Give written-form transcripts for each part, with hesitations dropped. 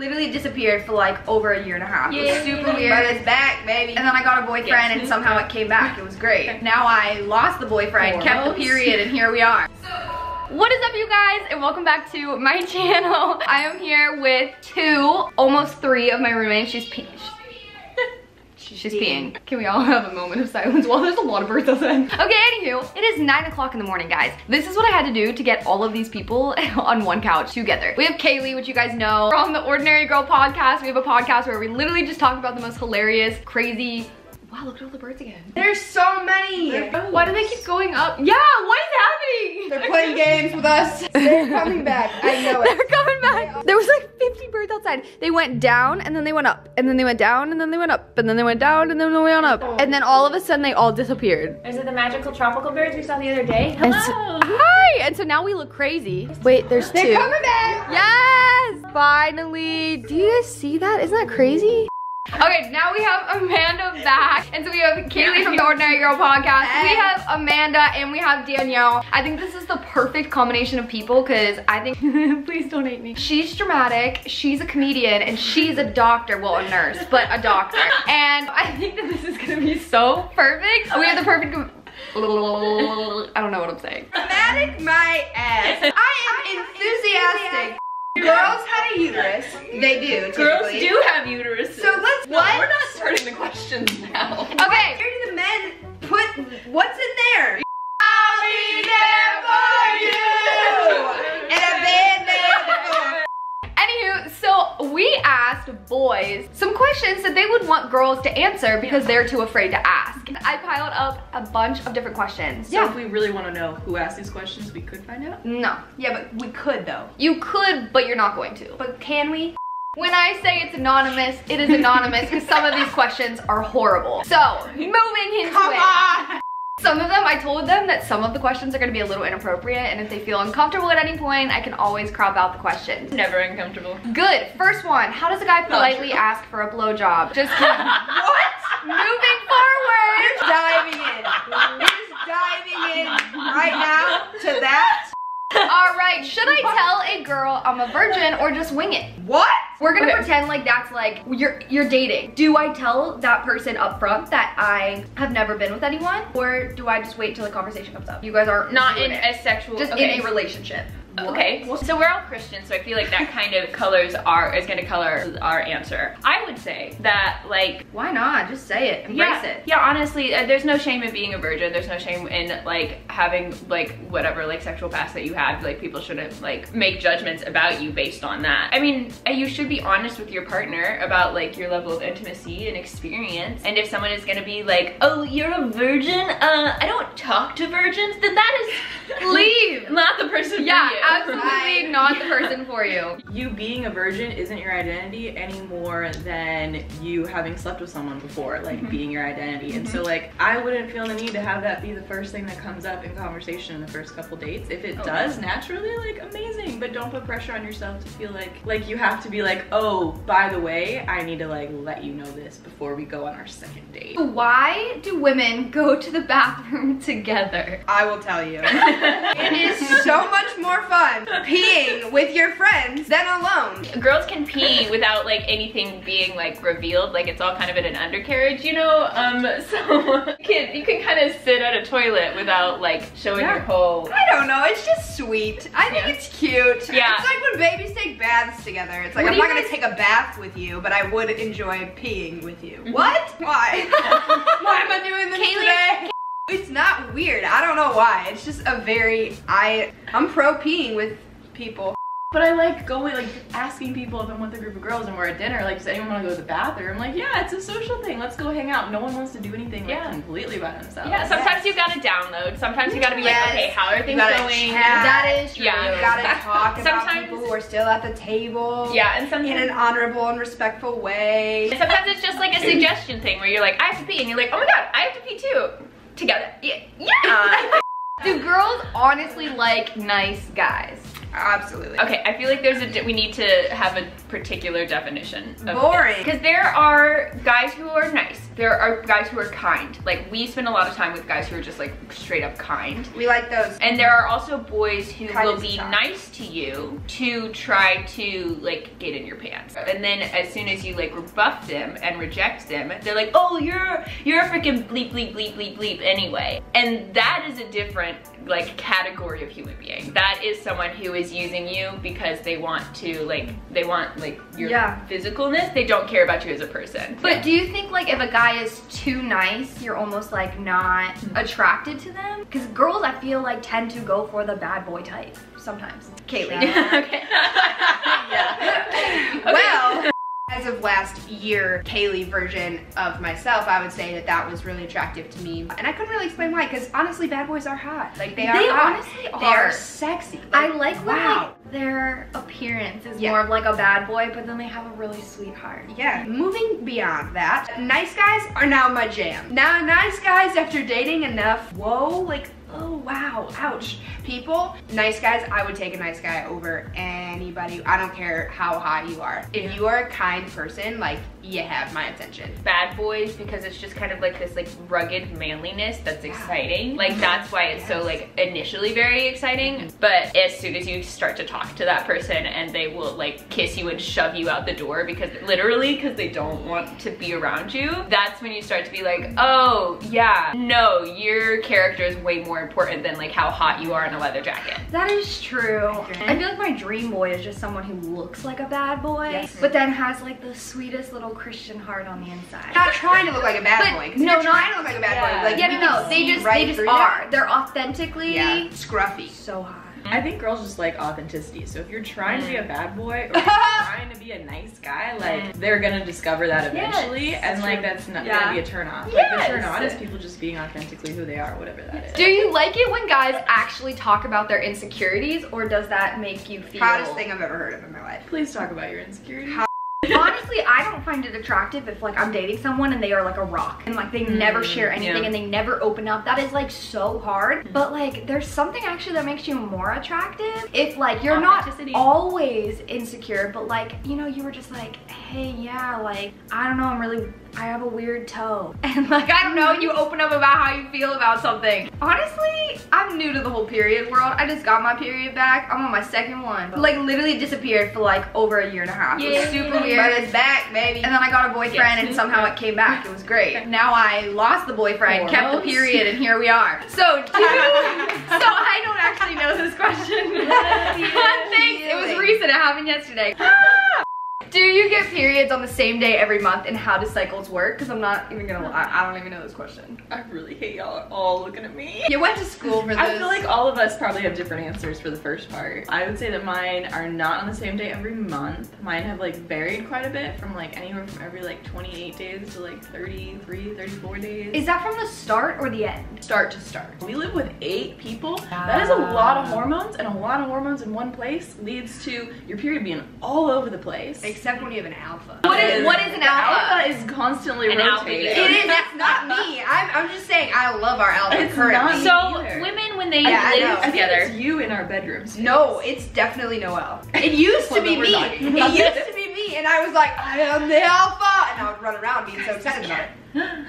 literally disappeared for like over a year and a half. Yeah. It was super weird. But it's back, baby. And then I got a boyfriend and somehow it came back. It was great. Now I lost the boyfriend, kept the period, and here we are. What is up, you guys, and welcome back to my channel. I am here with almost three of my roommates. She's peeing. Can we all have a moment of silence? Well, there's a lot of birds outside. Okay, anywho, it is 9 o'clock in the morning, guys. This is what I had to do to get all of these people on one couch together. We have Kaylee, which you guys know from the Ordinary Girl podcast. We have a podcast where we literally just talk about the most hilarious, crazy. Wow, look at all the birds again. There's so many. Why do they keep going up? Yeah, what is happening? They're playing games with us. They're coming back. I know it. They're coming back. There was like 50 birds outside. They went down and then they went up. And then they went down and then they went up. And then they went down and then they went up. And then all of a sudden they all disappeared. Is it the magical tropical birds we saw the other day? And Hello! hi! And so now we look crazy. Wait, there's They're two. coming back. Yes! Finally. Do you guys see that? Isn't that crazy? Okay, now we have Amanda back. And so we have Kaylee from the Ordinary Girl podcast. We have Amanda and we have Danielle. I think this is the perfect combination of people because I think, please don't hate me. She's dramatic, she's a comedian, and she's a doctor. Well, a nurse, but a doctor. And I think that this is gonna be so perfect. We have the perfect, I don't know what I'm saying. Dramatic my ass. I am enthusiastic. Girls have a uterus. They do, typically. Girls do have uteruses. So let's, No, we're not starting the questions now. Okay. Where do the men put, what's in there? I'll be there for you. And I've been there before. Anywho, so we asked boys some questions that they would want girls to answer because they're too afraid to ask. I piled up a bunch of different questions. So if we really want to know who asked these questions, we could find out? No. Yeah, but we could though. You could, but you're not going to. But can we? When I say it's anonymous, it is anonymous because some of these questions are horrible. So, moving into Come on. Some of them, I told them that some of the questions are gonna be a little inappropriate, and if they feel uncomfortable at any point, I can always crop out the questions. Never uncomfortable. Good, first one. How does a guy politely ask for a blowjob? Just kidding. What? Moving forward. You're diving in. You're just diving in right now to that. All right, should I tell a girl I'm a virgin or just wing it? What? We're gonna pretend like that's like, you're dating. Do I tell that person up front that I have never been with anyone? Or do I just wait till the conversation comes up? You guys aren't Not doing in it. a sexual, Just in a relationship. Okay, so we're all Christians, so I feel like that kind of is gonna color our answer. I would say that, like, Why not? Just say it, embrace it. Yeah, honestly, there's no shame in being a virgin. There's no shame in like having like whatever like sexual past that you have. Like people shouldn't like make judgments about you based on that. I mean, you should be honest with your partner about like your level of intimacy and experience. And if someone is gonna be like, oh, you're a virgin, I don't talk to virgins, then that is Leave. not the person Yeah, for you. absolutely not the person for you. You being a virgin isn't your identity any more than you having slept with someone before, like being your identity. And so like, I wouldn't feel the need to have that be the first thing that comes up in conversation in the first couple dates. If it does naturally, like amazing, but don't put pressure on yourself to feel like you have to be like, oh, by the way, I need to like let you know this before we go on our second date. Why do women go to the bathroom together? I will tell you. It is so much more fun peeing with your friends than alone. Girls can pee without like anything being like revealed, like it's all kind of in an undercarriage, you know? So you can kind of sit at a toilet without like showing your whole... I don't know, it's just sweet. I think it's cute. Yeah. It's like when babies take baths together. It's like, I'm not gonna take a bath with you, but I would enjoy peeing with you. What? Why? Why am I doing this today? It's not weird. I don't know why. It's just a very, I'm pro peeing with people. But I like going, like asking people if I'm with a group of girls and we're at dinner, like, does anyone want to go to the bathroom? Like, yeah, it's a social thing. Let's go hang out. No one wants to do anything like completely by themselves. Yeah, sometimes you gotta download. Sometimes you gotta be like, okay, how are things going? That is true. Yeah. You gotta talk about Sometimes- people who are still at the table. Yeah, and sometimes in an honorable and respectful way. sometimes it's just like a suggestion thing where you're like, I have to pee, and you're like, oh my god, I have to pee too. Together. Yeah. Do girls honestly like nice guys? Absolutely. Okay, I feel like we need to have a particular definition of boring. Because there are guys who are nice. there are guys who are kind. Like, we spend a lot of time with guys who are just like straight up kind. We like those. And there are also boys who Kind will is be tough. nice to you to try to like get in your pants. And then as soon as you like rebuff them and reject them, they're like, oh, you're a freaking bleep, bleep, bleep, bleep, bleep anyway. And that is a different like category of human being. That is someone who is using you because they want to like, they want like your physicalness. They don't care about you as a person. But do you think like if a guy is too nice, you're almost like not attracted to them? Because girls, I feel like tend to go for the bad boy type sometimes. Kaylee. Okay. Yeah. Well, as of last year, Kaylee version of myself, I would say that that was really attractive to me. And I couldn't really explain why, because honestly, bad boys are hot. Like, they are hot. Honestly They are sexy. Like, I like when wow. like their appearance is more of like a bad boy, but then they have a really sweet heart. Yeah. Moving beyond that, nice guys are now my jam. Now, nice guys, after dating enough, whoa, like, oh wow, ouch. People, nice guys, I would take a nice guy over anybody. I don't care how hot you are. If you are a kind person, like, you have my attention. Bad boys, because it's just kind of like this like rugged manliness that's exciting. Like, that's why it's so like initially very exciting. But as soon as you start to talk to that person and they will like kiss you and shove you out the door because literally because they don't want to be around you, that's when you start to be like, oh yeah, no, your character is way more important than like how hot you are in a leather jacket. That is true. I feel like my dream boy is just someone who looks like a bad boy, but then has like the sweetest little Christian heart on the inside. Not trying to look like a bad boy. No, you're trying to look like a bad boy. Like, no, they just are. They're authentically scruffy. so hot. I think girls just like authenticity. So if you're trying to be a bad boy or trying to be a nice guy, like they're gonna discover that eventually, and like that's not gonna be a turn off. Like the turn on is people just being authentically who they are, whatever that is. Do you like it when guys actually talk about their insecurities, or does that make you feel? Hottest thing I've ever heard of in my life. Please talk about your insecurities. Honestly, I don't find it attractive if like I'm dating someone and they are like a rock and like they never share anything and they never open up. That is like so hard. But like there's something actually that makes you more attractive if like you're not always insecure, but like, you know, you were just like, hey, yeah, like I don't know, I have a weird toe. And like, I don't know, you open up about how you feel about something. Honestly, I'm new to the whole period world. I just got my period back. I'm on my second one. Like literally disappeared for like over a year and a half. It was super weird. But it's back, baby. And then I got a boyfriend and somehow it came back. It was great. Now I lost the boyfriend, kept the period, and here we are. So I don't actually know this question. Thanks, it was recent, it happened yesterday. Do you get periods on the same day every month, and how do cycles work? Because I'm not even gonna lie, I don't even know this question. I really hate y'all all looking at me. You went to school for this. I feel like all of us probably have different answers for the first part. I would say that mine are not on the same day every month. Mine have like varied quite a bit from like anywhere from every like 28 days to like 33, 34 days. Is that from the start or the end? Start to start. We live with 8 people. That is a lot of hormones, and a lot of hormones in one place leads to your period being all over the place. Except when you have an alpha. What is an alpha? Alpha is constantly rotating. It is, that's not me. I'm just saying I love our alpha It's currently. not So either. women, when they I know. live I think together, it's you in our bedrooms. No, it's definitely Noelle. It used to Well, be then we're me. talking. It used to be me, and I was like, I am the alpha, and I would run around being so excited about it.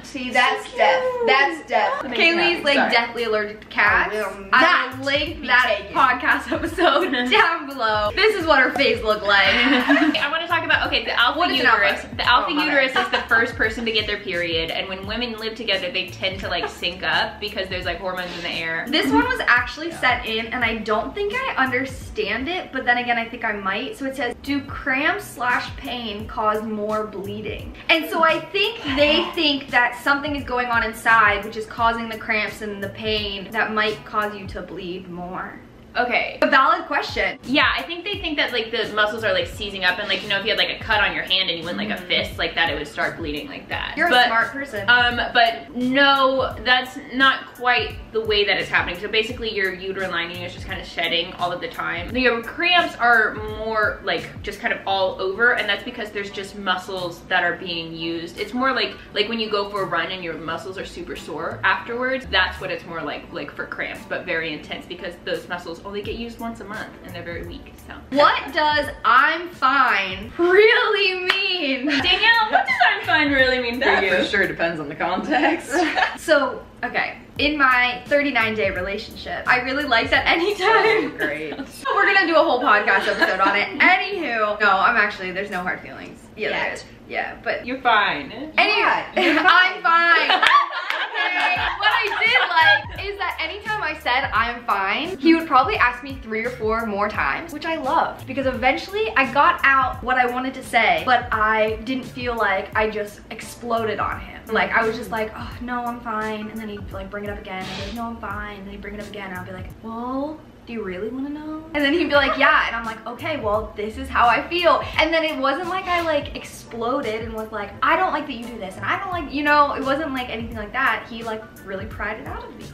See, that's death. That's death. Kaylee's like deathly allergic to cats. I will link that podcast episode down below. This is what her face looked like. I want to talk about, okay, the alpha What is an uterus. alpha? The alpha uterus is the first person to get their period, and when women live together, they tend to like sync up because there's like hormones in the air. This one was actually sent in, and I don't think I understand it, but then again, I think I might. So it says, do cramps / pain cause more bleeding? And so I think they think that something is going on inside, which is causing the cramps and the pain that might cause you to bleed more. Okay. A valid question. Yeah, I think they think that like the muscles are like seizing up, and like, you know, if you had like a cut on your hand and you went like a fist like that, it would start bleeding like that. You're a smart person. But no, that's not quite the way that it's happening. So basically your uterine lining is just kind of shedding all of the time. The cramps are more like just kind of all over, and that's because there's just muscles that are being used. It's more like when you go for a run and your muscles are super sore afterwards, that's what it's more like for cramps, but very intense because those muscles only get used once a month and they're very weak. So what does I'm fine really mean? Danielle, what does I'm fine really mean for you? For sure depends on the context. So, okay, in my 39-day relationship, I really liked at any time. Great. We're gonna do a whole podcast episode on it. Anywho, no, I'm actually, there's no hard feelings. Yeah, there is. Yeah, but You're fine. anyway, I'm fine. Okay, what I did like is that anytime I said I'm fine, he would probably ask me 3 or 4 more times, which I loved because eventually I got out what I wanted to say, but I didn't feel like I just exploded on him. Like I was just like, oh no, I'm fine, and then he'd like bring it up again. I'd be like, no, I'm fine, and then he'd bring it up again, and I'd be like, well, do you really want to know? And then he'd be like, yeah, and I'm like, okay, well, this is how I feel. And then it wasn't like I like exploded and was like, I don't like that you do this, and I don't like, you know, it wasn't like anything like that. He like really pried it out of me.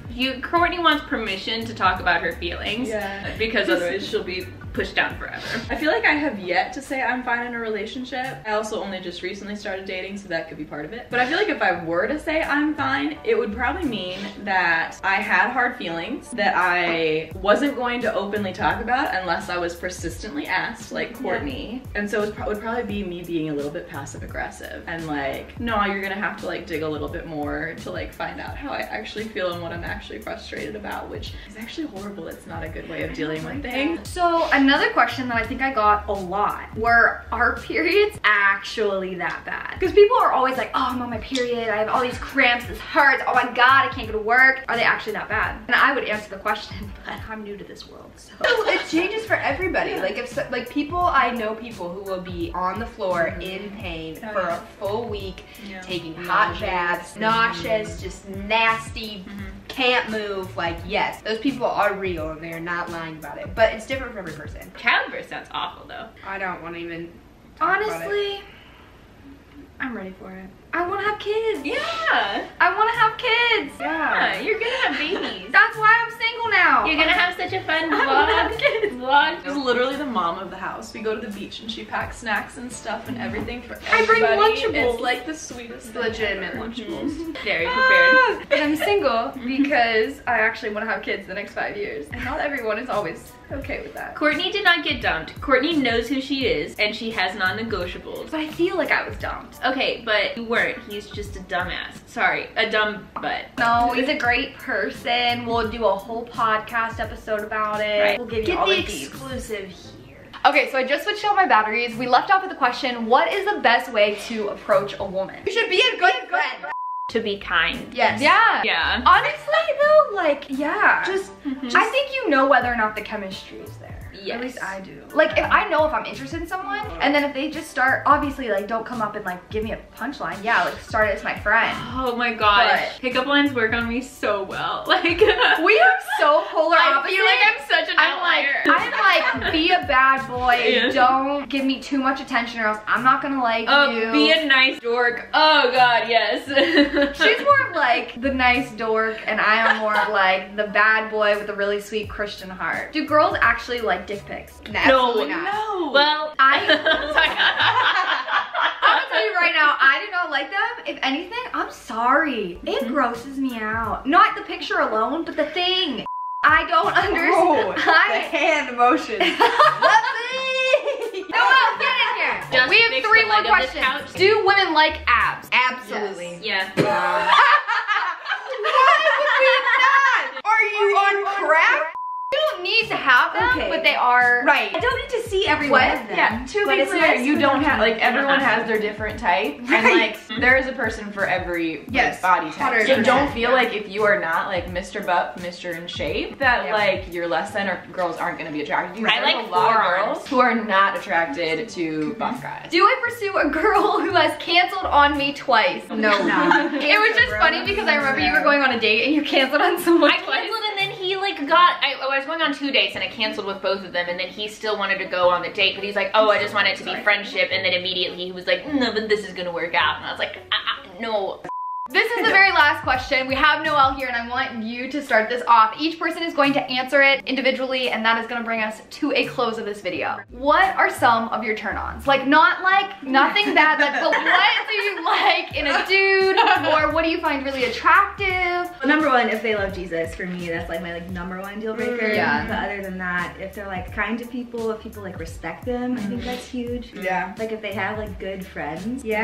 Courtney wants permission to talk about her feelings. Yeah. Because otherwise she'll be pushed down forever. I feel like I have yet to say I'm fine in a relationship. I also only just recently started dating, so that could be part of it. But I feel like if I were to say I'm fine, it would probably mean that I had hard feelings that I wasn't going to openly talk about unless I was persistently asked, like Courtney. Yeah. And so it would probably be me being a little bit passive aggressive and like, no, you're gonna have to like dig a little bit more to like find out how I actually feel and what I'm actually frustrated about, which is actually horrible. It's not a good way of dealing with things. So another question that I think I got a lot were, are periods actually that bad? Because people are always like, oh, I'm on my period, I have all these cramps, this hurts, oh my god, I can't go to work. Are they actually that bad? And I would answer the question, but I'm new to this world, so. It changes for everybody. Like if like people, I know people who will be on the floor in pain for a full week, taking hot baths, nauseous, just nasty, can't move. Like yes, those people are real and they're not lying about it. But it's different for every person. Childbirth sounds awful though. I don't want to even talk about it. Honestly, I'm ready for it. I want to have kids. Yeah. I want to have kids. Yeah. You're gonna have babies. That's why I'm single now. You're gonna have such a fun vlog. She's literally the mom of the house. We go to the beach and she packs snacks and stuff and everything for I bring everybody. Lunchables. It's like the sweetest thing. Legitimate Lunchables. Very prepared. But I'm single because I actually want to have kids the next 5 years. And not everyone is always okay with that. Courtney did not get dumped. Courtney knows who she is and she has non-negotiables. But I feel like I was dumped. Okay, but you weren't. He's just a dumbass. Sorry, a dumb butt. No, he's a great person. We'll do a whole podcast episode about it. Right. We'll give you Get all the the deets. exclusive here. Okay, so I just switched out my batteries. We left off with the question, what is the best way to approach a woman? You should be a good friend. To be kind. Yes. Yeah. Yeah. Honestly though, like, yeah. Just I think you know whether or not the chemistry is there. Yes. At least I do. Like, if I know if I'm interested in someone, and then if they just start, obviously, like, don't come up and, like, give me a punchline. Yeah, like, start as my friend. Oh my gosh. But pickup lines work on me so well. Like, we are so polar I opposite. feel like I'm such an outlier. I'm like, be a bad boy. Yeah. Don't give me too much attention or else I'm not gonna like you. Be a nice dork. Oh god, yes. She's more of like the nice dork and I am more of like the bad boy with a really sweet Christian heart. Do girls actually like dick pics? absolutely not. No. Well, I'm gonna tell you right now, I do not like them. If anything, I'm sorry. It grosses me out. Not the picture alone, but the thing. I don't Oh, understand. the hand motion. No, I'll get in here. Just We have fix 3 the more leg of the questions. couch. Do women like abs? Absolutely. yeah. Why would we not? Are you on crack? You don't need to have them, Okay. but they are. Right. I don't need to see every one of them. Yeah, to But be it's clear, nice you to don't know. have, like, everyone has their different type, and, like, there is a person for every like, Yes, body type. So 100%, don't feel yeah. like if you are not, like, Mr. Buff, Mr. in shape, that, like, you're less than, or girls aren't gonna be attracted to you. I There's like a lot of forearms. girls who are not attracted to buff guys. Do I pursue a girl who has canceled on me twice? No. It was just funny because I remember you were going on a date and you canceled on someone I twice. canceled and then he like I was going on 2 dates and I canceled with both of them and then he still wanted to go on the date, but he's like, oh, I just want it to be friendship, and then immediately he was like, no, but this is gonna work out, and I was like, no. This is the very last question. We have Noelle here and I want you to start this off. Each person is going to answer it individually and that is gonna bring us to a close of this video. What are some of your turn-ons? Like, not like, nothing bad, but what do you like in a dude? Or what do you find really attractive? Well, number one, if they love Jesus, for me, that's like my like number one deal breaker. Yeah. But other than that, if they're like kind to people, if people like respect them, I think that's huge. Yeah. Like if they have like good friends. Yeah.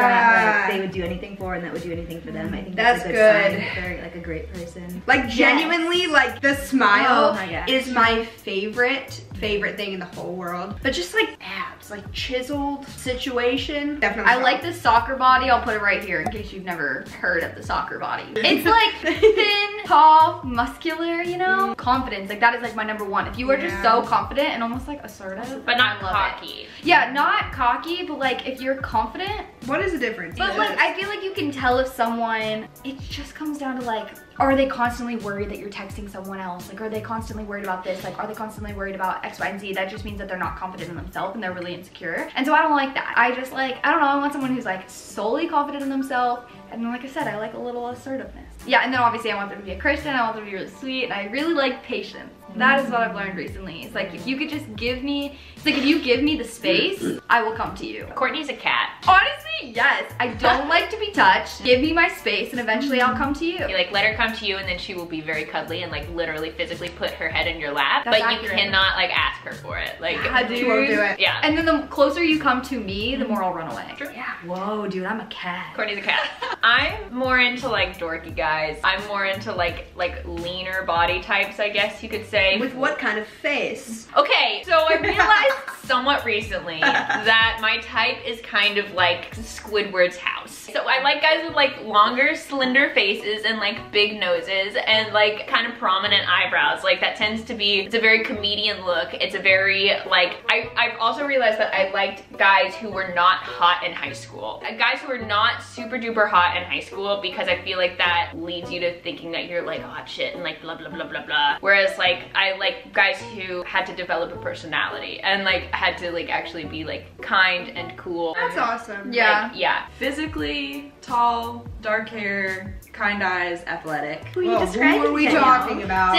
That like they would do anything for and that would do anything for them. I think that's a good sign that they're like a great person. Like genuinely, like the smile Oh my gosh. is my favorite thing in the whole world. But just like abs, like chiseled situation. Definitely. I like the soccer body. I'll put it right here in case you've never heard of the soccer body. It's like thin, tall, muscular, you know? Confidence, like that is like my number one. If you are just so confident and almost like assertive. But not I love cocky. it. Yeah, not cocky, but like if you're confident. What is the difference? But like I feel like you can tell if someone, it just comes down to like, are they constantly worried that you're texting someone else? Like, are they constantly worried about this? Like, are they constantly worried about X, Y, and Z? That just means that they're not confident in themselves and they're really insecure. And so I don't like that. I just like, I don't know, I want someone who's like solely confident in themselves. And then like I said, I like a little assertiveness. Yeah, and then obviously I want them to be a Christian, I want them to be really sweet, and I really like patience. That is what I've learned recently. It's like, if you could just give me, it's like if you give me the space, I will come to you. Courtney's a cat. Honestly, yes. I don't like to be touched. Give me my space and eventually I'll come to you. You like let her come to you and then she will be very cuddly and like literally physically put her head in your lap. That's but accurate. you cannot like ask her for it. Like She won't do it. Yeah. And then the closer you come to me, the more I'll run away. True. Yeah. Whoa, dude, I'm a cat. Courtney's a cat. I'm more into like dorky guys. I'm more into like leaner body types, I guess you could say. With what kind of face? Okay, so I realized somewhat recently that my type is kind of like Squidward's house. So I like guys with like longer, slender faces and like big noses and like kind of prominent eyebrows. Like that tends to be, it's a very comedian look. It's a very like, I've also realized that I liked guys who were not hot in high school. Guys who were not super duper hot in high school, because I feel like that leads you to thinking that you're like hot shit and like blah blah blah blah blah. Whereas like I like guys who had to develop a personality and like had to like actually be like kind and cool. That's awesome. Yeah. Like, yeah. Physically tall, dark hair, kind eyes, athletic. Who you Well, describing? who are we Danielle? talking about?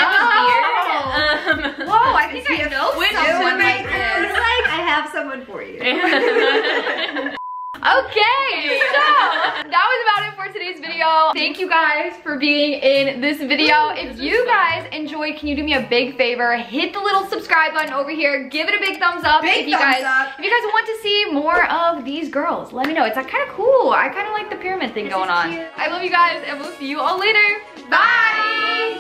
Whoa, I think I know someone like It's this. like I have someone for you. Okay, so that was about it for today's video. Thank you guys for being in this video. If you guys enjoyed, can you do me a big favor? Hit the little subscribe button over here. Give it a big thumbs up. If you guys want to see more of these girls, let me know. It's like kind of cool. I kind of like the pyramid thing going on. I love you guys and we'll see you all later. Bye.